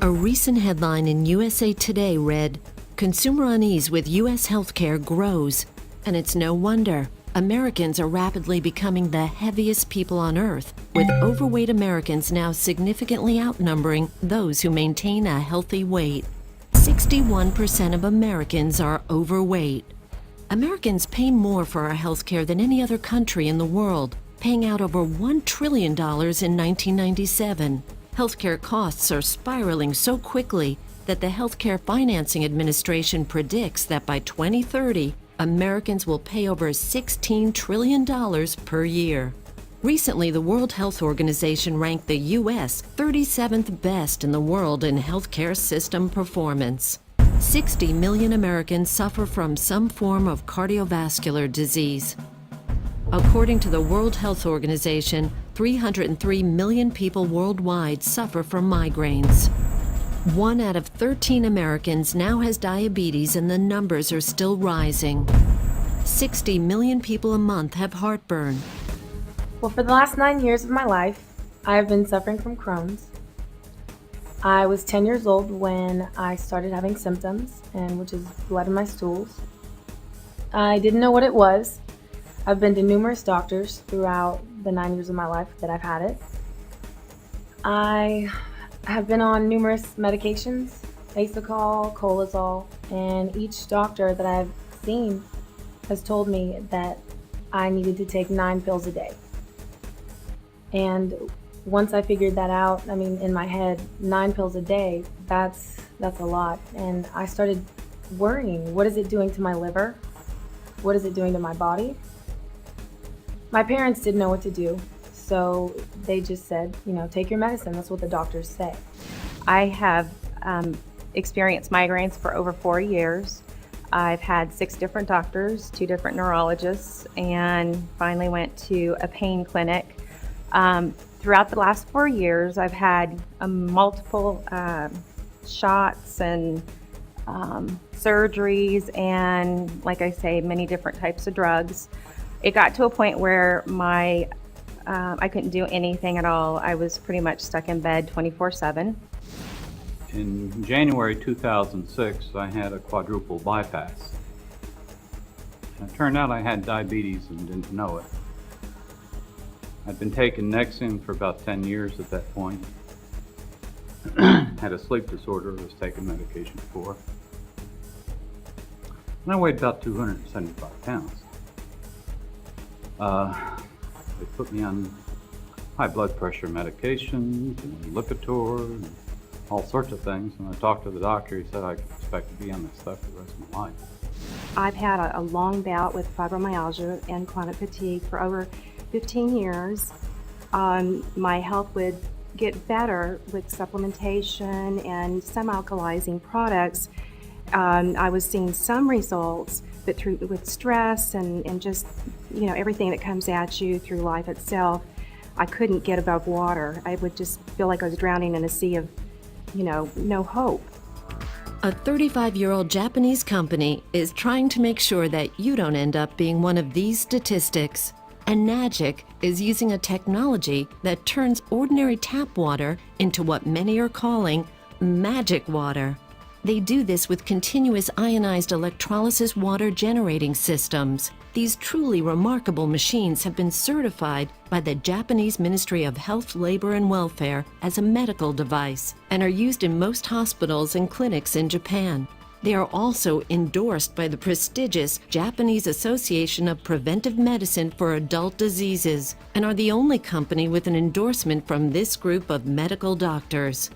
A recent headline in USA Today read, "Consumer unease with U.S. healthcare grows." And it's no wonder. Americans are rapidly becoming the heaviest people on earth, with overweight Americans now significantly outnumbering those who maintain a healthy weight. 61% of Americans are overweight. Americans pay more for our health care than any other country in the world, paying out over $1 trillion in 1997. Healthcare costs are spiraling so quickly that the Healthcare Financing Administration predicts that by 2030, Americans will pay over $16 trillion per year. Recently, the World Health Organization ranked the U.S. 37th best in the world in healthcare system performance. 60 million Americans suffer from some form of cardiovascular disease. According to the World Health Organization, 303 million people worldwide suffer from migraines. 1 out of 13 Americans now has diabetes, and the numbers are still rising. 60 million people a month have heartburn. Well, for the last 9 years of my life, I have been suffering from Crohn's. I was 10 years old when I started having symptoms, which is blood in my stools. I didn't know what it was. I've been to numerous doctors throughout the 9 years of my life that I've had it. I have been on numerous medications, Asacol, Colazol, and each doctor that I've seen has told me that I needed to take 9 pills a day. And once I figured that out, in my head, 9 pills a day, that's a lot. And I started worrying, what is it doing to my liver? What is it doing to my body? My parents didn't know what to do, so they just said, take your medicine. That's what the doctors say. I have experienced migraines for over 4 years. I've had 6 different doctors, 2 different neurologists, and finally went to a pain clinic. Throughout the last 4 years, I've had multiple shots and surgeries and, like I say, many different types of drugs. It got to a point where I couldn't do anything at all. I was pretty much stuck in bed 24/7. In January 2006, I had a quadruple bypass. It turned out I had diabetes and didn't know it. I'd been taking Nexium for about 10 years at that point. Had a sleep disorder I was taking medication for. And I weighed about 275 pounds. They put me on high blood pressure medications and Lipitor and all sorts of things. And I talked to the doctor. He said I could expect to be on this stuff for the rest of my life. I've had a long bout with fibromyalgia and chronic fatigue for over 15 years. My health would get better with supplementation and some alkalizing products. I was seeing some results, but with stress and just everything that comes at you through life itself, I couldn't get above water. I would just feel like I was drowning in a sea of no hope. A 35-year-old Japanese company is trying to make sure that you don't end up being one of these statistics. And Nagic is using a technology that turns ordinary tap water into what many are calling magic water. They do this with continuous ionized electrolysis water generating systems. These truly remarkable machines have been certified by the Japanese Ministry of Health, Labor and Welfare as a medical device and are used in most hospitals and clinics in Japan. They are also endorsed by the prestigious Japanese Association of Preventive Medicine for Adult Diseases and are the only company with an endorsement from this group of medical doctors.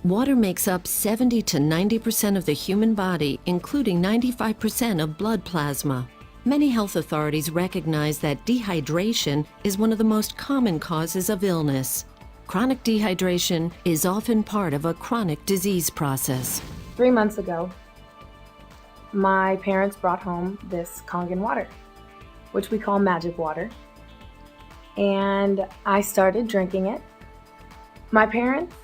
Water makes up 70 to 90% of the human body, including 95% of blood plasma. Many health authorities recognize that dehydration is one of the most common causes of illness. Chronic dehydration is often part of a chronic disease process. 3 months ago, my parents brought home this Kangen water, which we call magic water, and I started drinking it. My parents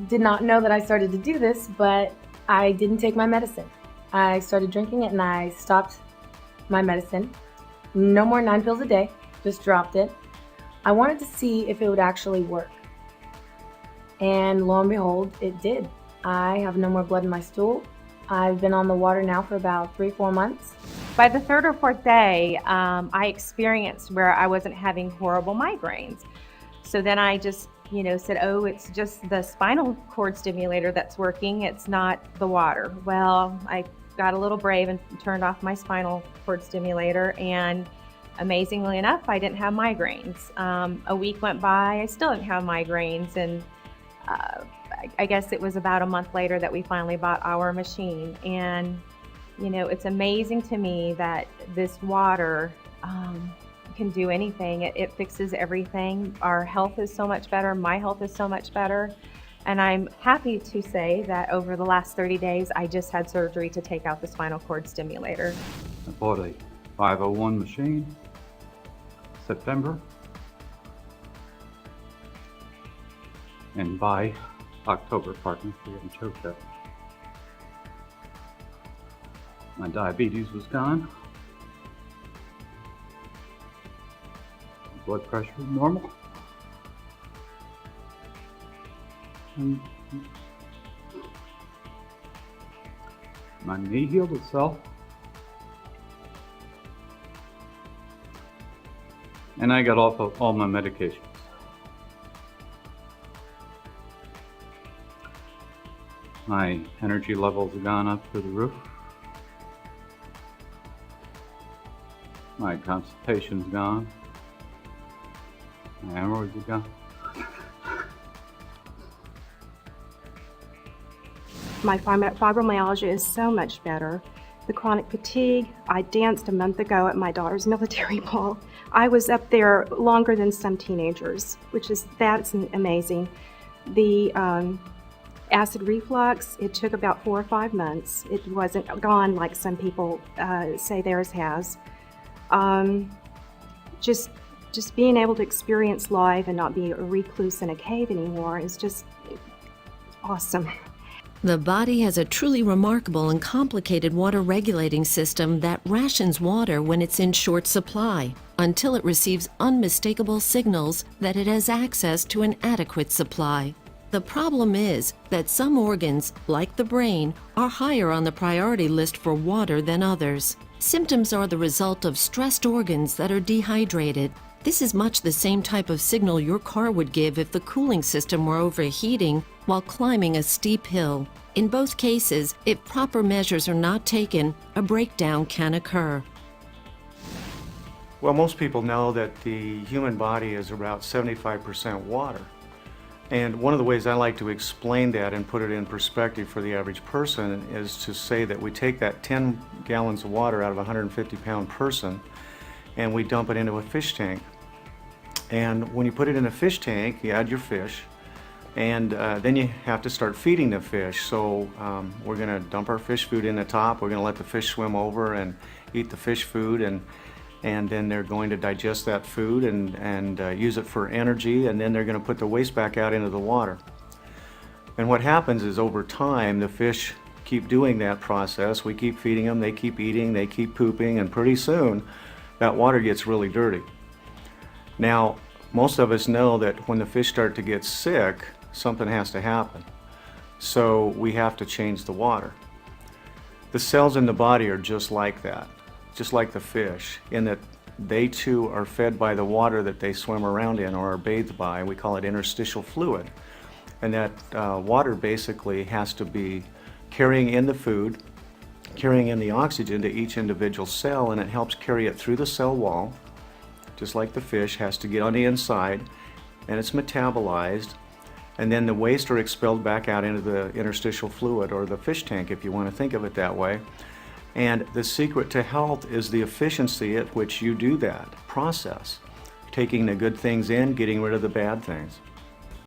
did not know that I started to do this, but I didn't take my medicine. I started drinking it and I stopped my medicine. No more 9 pills a day, just dropped it. I wanted to see if it would actually work. And lo and behold, it did. I have no more blood in my stool. I've been on the water now for about 3-4 months. By the third or fourth day, I experienced where I wasn't having horrible migraines. So then I just, said, oh, it's just the spinal cord stimulator that's working. It's not the water. Well, I got a little brave and turned off my spinal cord stimulator, and amazingly enough, I didn't have migraines. A week went by, I still didn't have migraines, and I guess it was about a month later that we finally bought our machine. And it's amazing to me that this water can do anything. It fixes everything. Our health is so much better. My health is so much better. And I'm happy to say that over the last 30 days, I just had surgery to take out the spinal cord stimulator. I bought a 501 machine, September, and by October, pardon me for getting choked up, my diabetes was gone. Blood pressure normal. And my knee healed itself. And I got off of all my medications. My energy levels have gone up through the roof. My constipation's gone. My hemorrhoids are gone. My fibromyalgia is so much better. The chronic fatigue, I danced a month ago at my daughter's military ball. I was up there longer than some teenagers, that's amazing. The acid reflux, it took about 4 or 5 months. It wasn't gone like some people say theirs has. Just being able to experience life and not be a recluse in a cave anymore is just awesome. The body has a truly remarkable and complicated water regulating system that rations water when it's in short supply until it receives unmistakable signals that it has access to an adequate supply. The problem is that some organs, like the brain, are higher on the priority list for water than others. Symptoms are the result of stressed organs that are dehydrated. This is much the same type of signal your car would give if the cooling system were overheating while climbing a steep hill. In both cases, if proper measures are not taken, a breakdown can occur. Well, most people know that the human body is about 75% water. And one of the ways I like to explain that and put it in perspective for the average person is to say that we take that 10 gallons of water out of a 150-pound person and we dump it into a fish tank. And when you put it in a fish tank, you add your fish, and then you have to start feeding the fish. So we're going to dump our fish food in the top. We're going to let the fish swim over and eat the fish food, and then they're going to digest that food and use it for energy, and then they're going to put the waste back out into the water. And what happens is over time the fish keep doing that process. We keep feeding them, they keep eating, they keep pooping, and pretty soon that water gets really dirty. Now, most of us know that when the fish start to get sick, something has to happen. So we have to change the water. The cells in the body are just like that, just like the fish, in that they too are fed by the water that they swim around in or are bathed by. We call it interstitial fluid. And that water basically has to be carrying in the food, carrying in the oxygen to each individual cell, and it helps carry it through the cell wall, just like the fish has to get on the inside, and it's metabolized, and then the waste are expelled back out into the interstitial fluid, or the fish tank if you want to think of it that way. And the secret to health is the efficiency at which you do that process, taking the good things in, getting rid of the bad things.